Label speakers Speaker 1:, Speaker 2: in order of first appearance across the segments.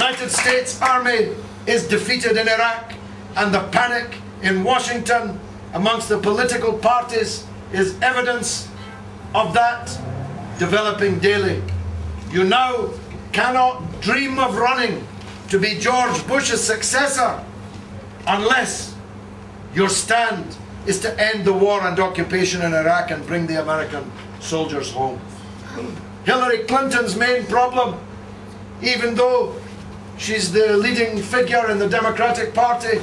Speaker 1: United States Army is defeated in Iraq, and the panic in Washington amongst the political parties is evidence of that developing daily. You now cannot dream of running to be George Bush's successor unless your stand is to end the war and occupation in Iraq and bring the American soldiers home. Hillary Clinton's main problem, even though she's the leading figure in the Democratic Party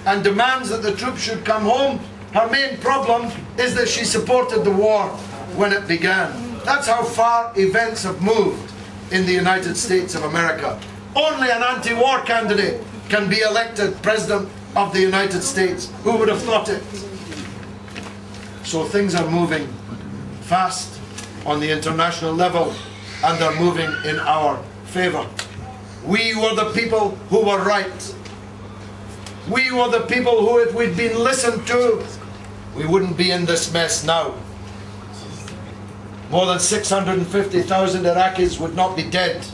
Speaker 1: and demands that the troops should come home, her main problem is that she supported the war when it began. That's how far events have moved in the United States of America. Only an anti-war candidate can be elected President of the United States. Who would have thought it? So things are moving fast on the international level, and they're moving in our favor. We were the people who were right. We were the people who, if we'd been listened to, we wouldn't be in this mess now. More than 650,000 Iraqis would not be dead.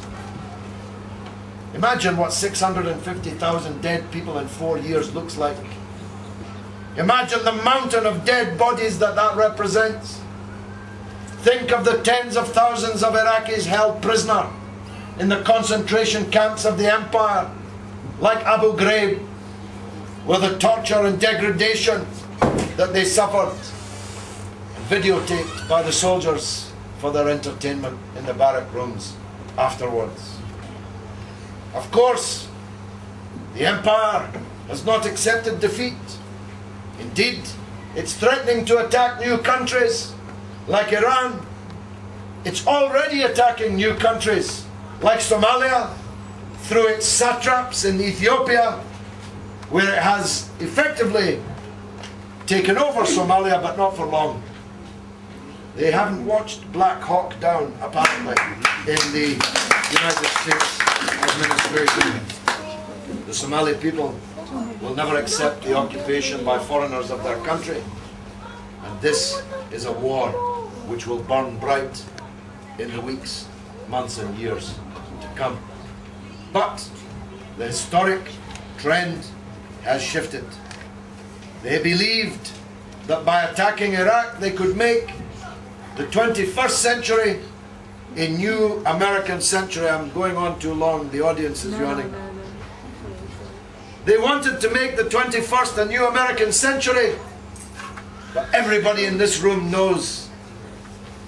Speaker 1: Imagine what 650,000 dead people in 4 years looks like. Imagine the mountain of dead bodies that that represents. Think of the tens of thousands of Iraqis held prisoner in the concentration camps of the empire, like Abu Ghraib, with the torture and degradation that they suffered, videotaped by the soldiers for their entertainment in the barrack rooms afterwards. Of course, the empire has not accepted defeat. Indeed, it's threatening to attack new countries like Iran. It's already attacking new countries like Somalia through its satraps in Ethiopia, where it has effectively taken over Somalia, but not for long. They haven't watched Black Hawk Down, apparently, in the United States administration. The Somali people will never accept the occupation by foreigners of their country. And this is a war which will burn bright in the weeks, months and years to come. But the historic trend has shifted. They believed that by attacking Iraq they could make the 21st century a new American century. I'm going on too long, the audience is yawning. They wanted to make the 21st a new American century, but everybody in this room knows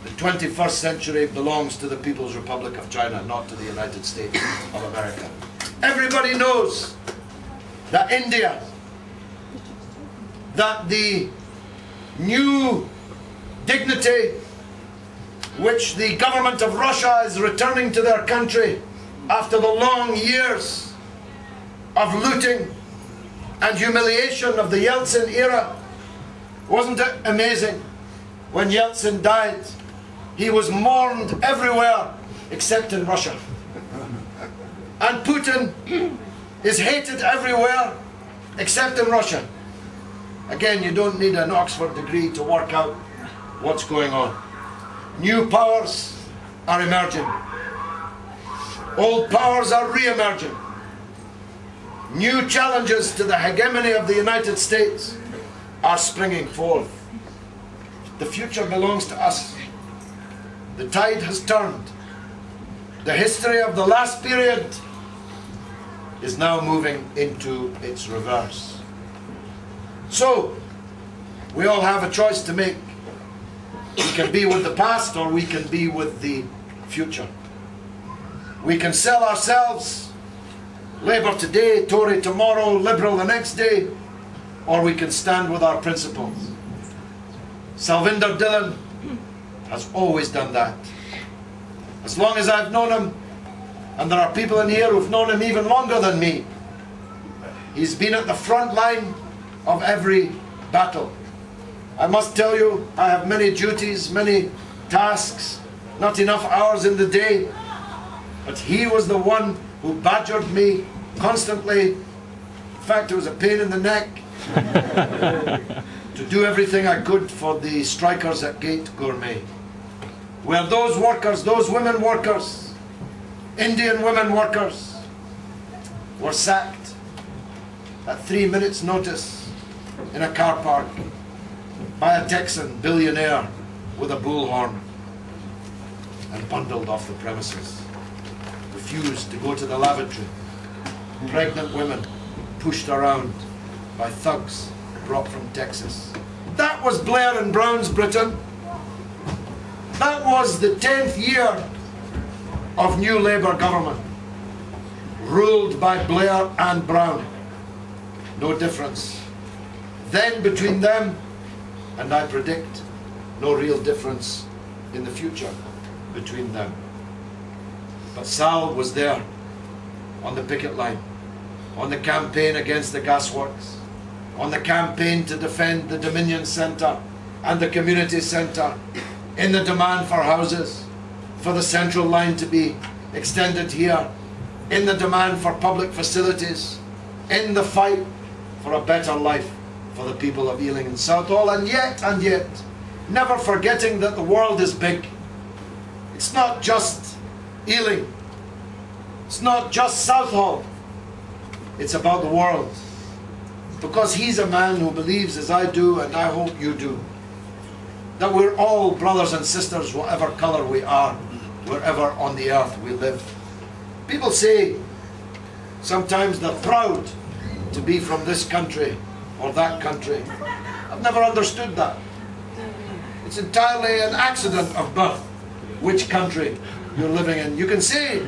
Speaker 1: the 21st century belongs to the People's Republic of China, not to the United States of America. Everybody knows that India, that the new dignity which the government of Russia is returning to their country after the long years of looting and humiliation of the Yeltsin era. Wasn't it amazing? When Yeltsin died, he was mourned everywhere except in Russia. And Putin is hated everywhere except in Russia. Again, you don't need an Oxford degree to work out what's going on. New powers are emerging. Old powers are re-emerging. New challenges to the hegemony of the United States are springing forth. The future belongs to us. The tide has turned. The history of the last period is now moving into its reverse. So, we all have a choice to make. We can be with the past, or we can be with the future. We can sell ourselves, Labour today, Tory tomorrow, Liberal the next day, or we can stand with our principles. Salvinder Dhillon has always done that. As long as I've known him, and there are people in here who've known him even longer than me, he's been at the front line of every battle. I must tell you, I have many duties, many tasks, not enough hours in the day, but he was the one who badgered me constantly. In fact, it was a pain in the neck to do everything I could for the strikers at Gate Gourmet. Where those workers, those women workers, Indian women workers, were sacked at 3 minutes' notice in a car park by a Texan billionaire with a bullhorn and bundled off the premises. Refused to go to the lavatory. Pregnant women pushed around by thugs brought from Texas. That was Blair and Brown's Britain. That was the 10th year of New Labour government, ruled by Blair and Brown. No difference then between them, and I predict no real difference in the future between them. But Sal was there on the picket line, on the campaign against the gasworks, on the campaign to defend the Dominion Centre and the community centre, in the demand for houses, for the central line to be extended here, in the demand for public facilities, in the fight for a better life for the people of Ealing and Southall, and yet, never forgetting that the world is big. It's not just Ealing, it's not just Southall, it's about the world. Because he's a man who believes, as I do, and I hope you do, that we're all brothers and sisters, whatever colour we are, wherever on the earth we live. People say sometimes they're proud to be from this country or that country. I've never understood that. It's entirely an accident of birth, which country you're living in. You can say,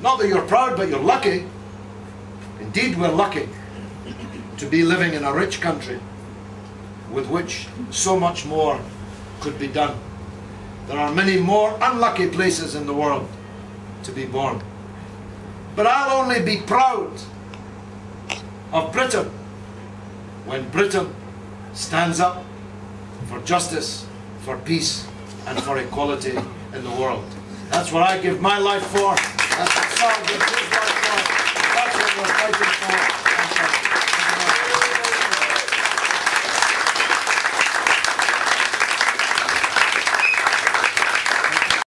Speaker 1: not that you're proud, but you're lucky. Indeed, we're lucky to be living in a rich country with which so much more could be done. There are many more unlucky places in the world to be born. But I'll only be proud of Britain when Britain stands up for justice, for peace, and for equality in the world. That's what I give my life for. That's what Sal gives his life for. That's what we're fighting for.